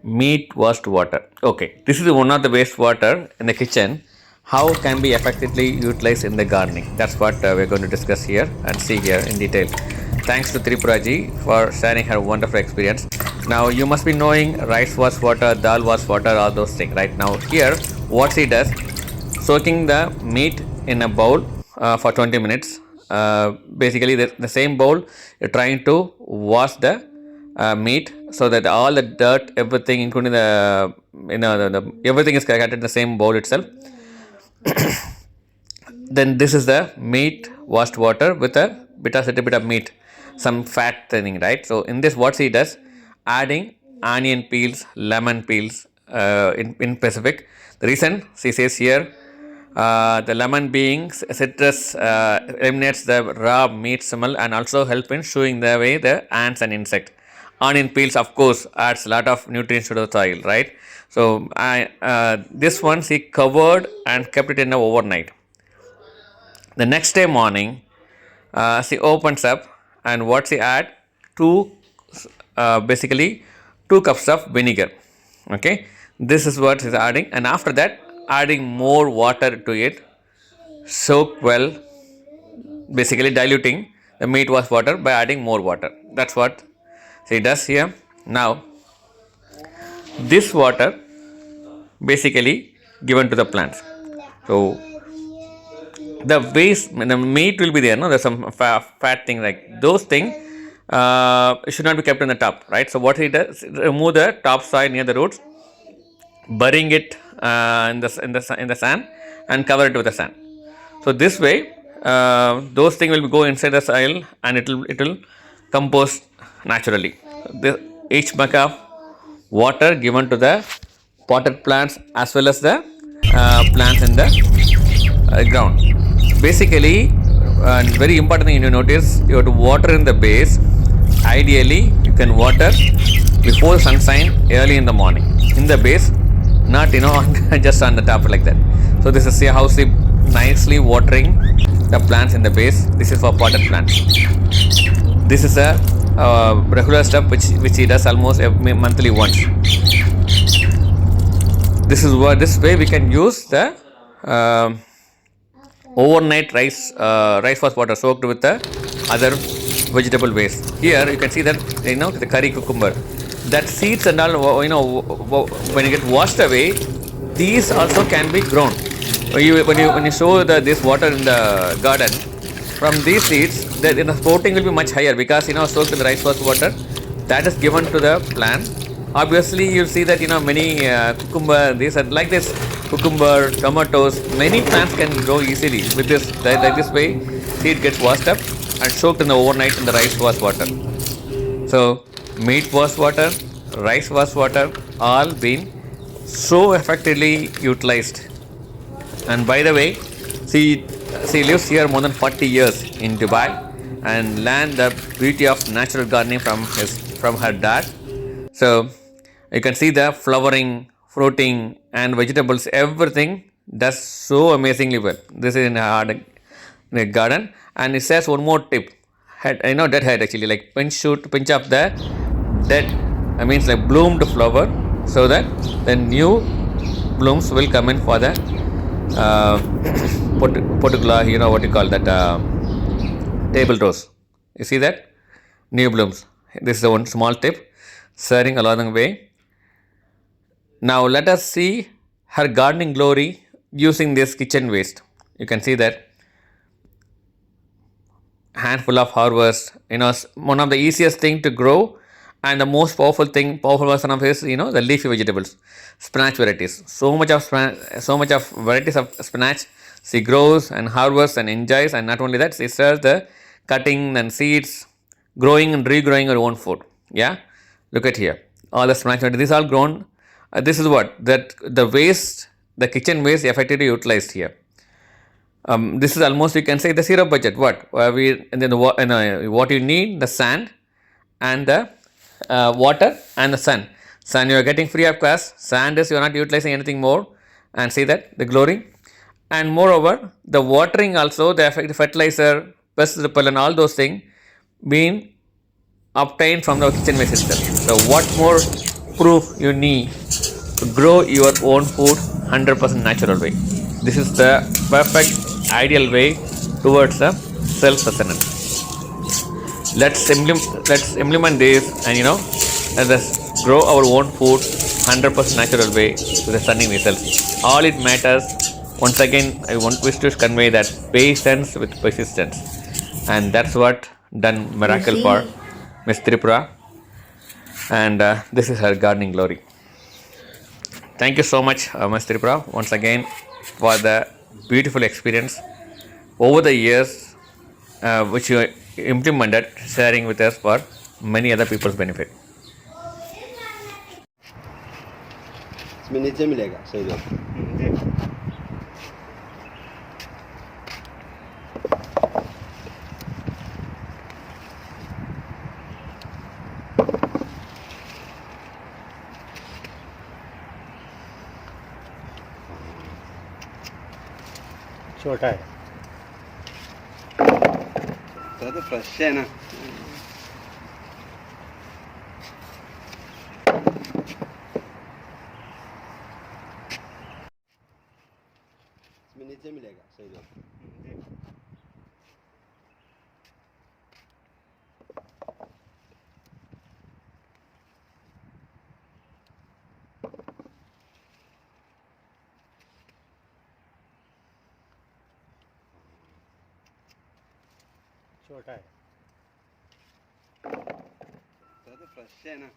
Meat wastewater. Okay, this is one of the wastewater in the kitchen. How can be effectively utilized in the gardening? That's what we're going to discuss here and see here in detail. Thanks to Tripura ji for sharing her wonderful experience. Now you must be knowing rice wastewater, dal wastewater, all those things. Right now here, what she does, soaking the meat in a bowl for 20 minutes. Basically, the same bowl, you're trying to wash the meat so that all the dirt, everything, including the everything is collected in the same bowl itself. Then this is the meat washed water with a little bit of meat, some fat thinning, right? So in this, what she does, adding onion peels, lemon peels, in specific. The reason she says here, the lemon being citrus eliminates the raw meat smell and also help in shooing the away the ants and insect. Onion peels, of course, adds a lot of nutrients to the soil, right? So this one she covered and kept it in the overnight. The next day morning, she opens up and what she add, two basically 2 cups of vinegar. Okay, this is what she's adding, and after that adding more water to it. Soak well, basically diluting the meat wash water by adding more water. That's what she does here. Now this water basically given to the plants. So the waste, the meat will be there, no, there's some fat thing, like those things should not be kept in the top, right? So what he does, remove the top soil near the roots, burying it in the sand and cover it with the sand. So this way those things will go inside the soil and it will compost naturally. Each mug of water given to the potted plants as well as the plants in the ground. Basically, and very important thing you notice, you have to water in the base. Ideally, you can water before sunshine early in the morning in the base, not just on the top like that. So this is how she nicely watering the plants in the base. This is for potted plants. This is a regular step which he does almost monthly once. This is what, this way we can use the overnight rice was water soaked with the other vegetable waste. Here you can see that the curry cucumber, that seeds and all, when you get washed away, these also can be grown. When you sow this water in the garden, from these seeds, the sprouting will be much higher because soaked in the rice was water that is given to the plant. Obviously, you'll see that many cucumber, these are like this, cucumber, tomatoes, many plants can grow easily with this. Like this way, seed gets washed up and soaked in the overnight in the rice was water. So meat was water, rice was water, all been so effectively utilized. And by the way, she lives here more than 40 years in Dubai and learned the beauty of natural gardening from her dad. So you can see the flowering, fruiting and vegetables, everything does so amazingly well. This is in a garden. And it says one more tip, dead head actually, like pinch of the dead, I means like bloomed flower, so that the new blooms will come in for the particular, what you call that, table rose. You see that? New blooms. This is one small tip sharing along the way. Now let us see her gardening glory using this kitchen waste. You can see that handful of harvest, one of the easiest thing to grow and the most powerful version of is the leafy vegetables, spinach varieties. So much of varieties of spinach she grows and harvests and enjoys, and not only that, she sells the cutting and seeds, growing and regrowing her own food. Yeah, look at here, all the spinach varieties, these are all grown. This is what that the waste, the kitchen waste effectively utilized here. This is almost, you can say, the zero budget. What you need, the sand and the water and the sun. Sun you are getting free of cost. Sand is you are not utilizing anything more. And see that the glory. And moreover, the watering also, the fertilizer, pest repellent, all those things being obtained from the kitchen waste itself. So what more proof you need to grow your own food 100% natural way. This is the perfect ideal way towards a self-sustenance. Let's implement this, and let us grow our own food 100% natural way with a stunning results. All it matters, once again, I wish to convey that patience with persistence, and that's what done miracle for Miss Tripura, and this is her gardening glory. Thank you so much, Miss Tripura, once again for the beautiful experience over the years, which you implemented, sharing with us for many other people's benefit. इसमें नीचे मिलेगा सही बात छोटा है तो fresh है ना इसमें नीचे मिलेगा सही बात छोटा है तो फ्रेश है ना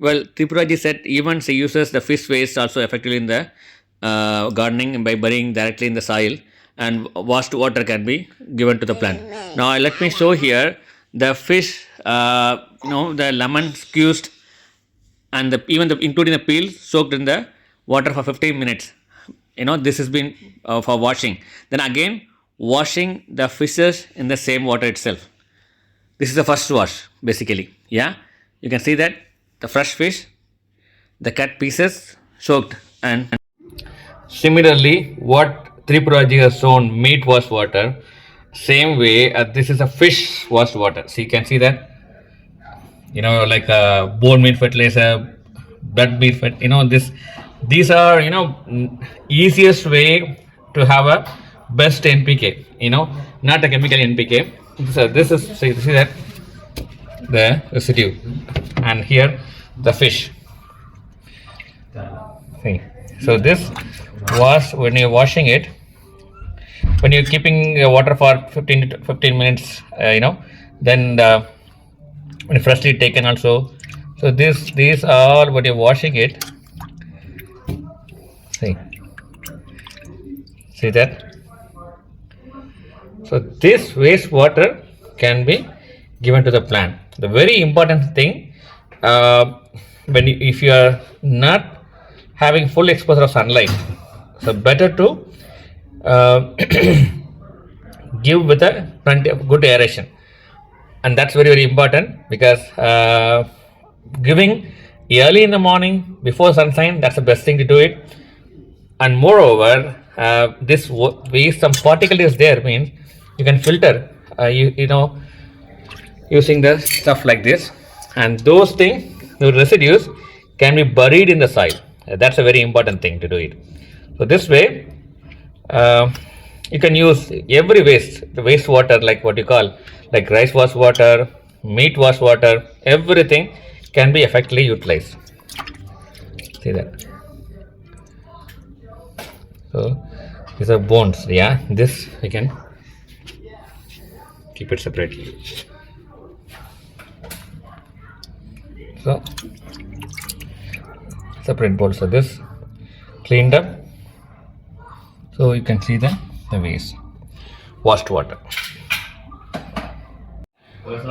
Well, Tripuraji said even she uses the fish waste also effectively in the gardening by burying directly in the soil, and washed water can be given to the plant. Now, let me show here the fish, the lemon squeezed, and including the peel soaked in the water for 15 minutes. This has been for washing. Then again, washing the fishes in the same water itself. This is the first wash, basically. Yeah, you can see that the fresh fish, the cut pieces soaked, and similarly, what Tripuraji has shown meat wash water, same way this is a fish wash water. So you can see that, like a bone meat fertilizer, blood meat these are easiest way to have a best NPK, not a chemical NPK. So this is, see that the residue, and here the fish. See, so this was when you're washing it, when you're keeping the water for 15 minutes, then when freshly taken also. So these are when you're washing it. See that. So this wastewater can be given to the plant. The very important thing, if you are not having full exposure of sunlight, so better to give with a plenty of good aeration, and that's very important, because giving early in the morning before sunshine, that's the best thing to do it. And moreover, this waste, some particle is there, means you can filter using the stuff like this, and those things, the residues, can be buried in the soil. That's a very important thing to do it. So this way, you can use every the waste water, like what you call, like rice wash water, meat wash water, everything can be effectively utilized. See that. So these are bones. Yeah, this we can keep it separately. So separate bowl. So this cleaned up. So you can see the waste, washed water.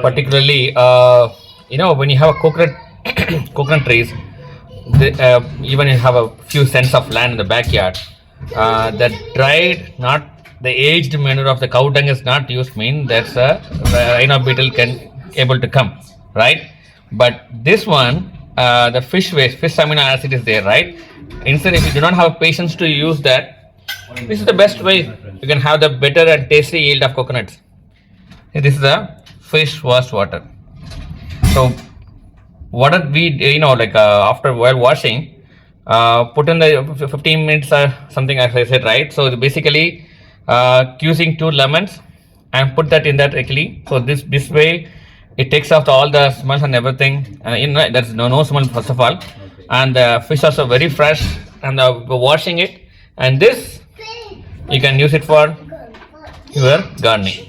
Particularly, when you have a coconut trees, even you have a few cents of land in the backyard, the dried, not the aged manure of the cow dung is not used, mean that's a rhino beetle can able to come, right? But this one, the fish waste, fish amino acid is there, right? Instead, if you do not have patience to use that, This is the best way you can have the better and tasty yield of coconuts. This is the fish washed water. So what are we, like after while washing, put in the 15 minutes or something, as I said, right? So basically using 2 lemons and put that in that actually. So this way it takes off all the smells and everything. There's no smell first of all, and the fish also very fresh, and washing it, and this you can use it for your gardening.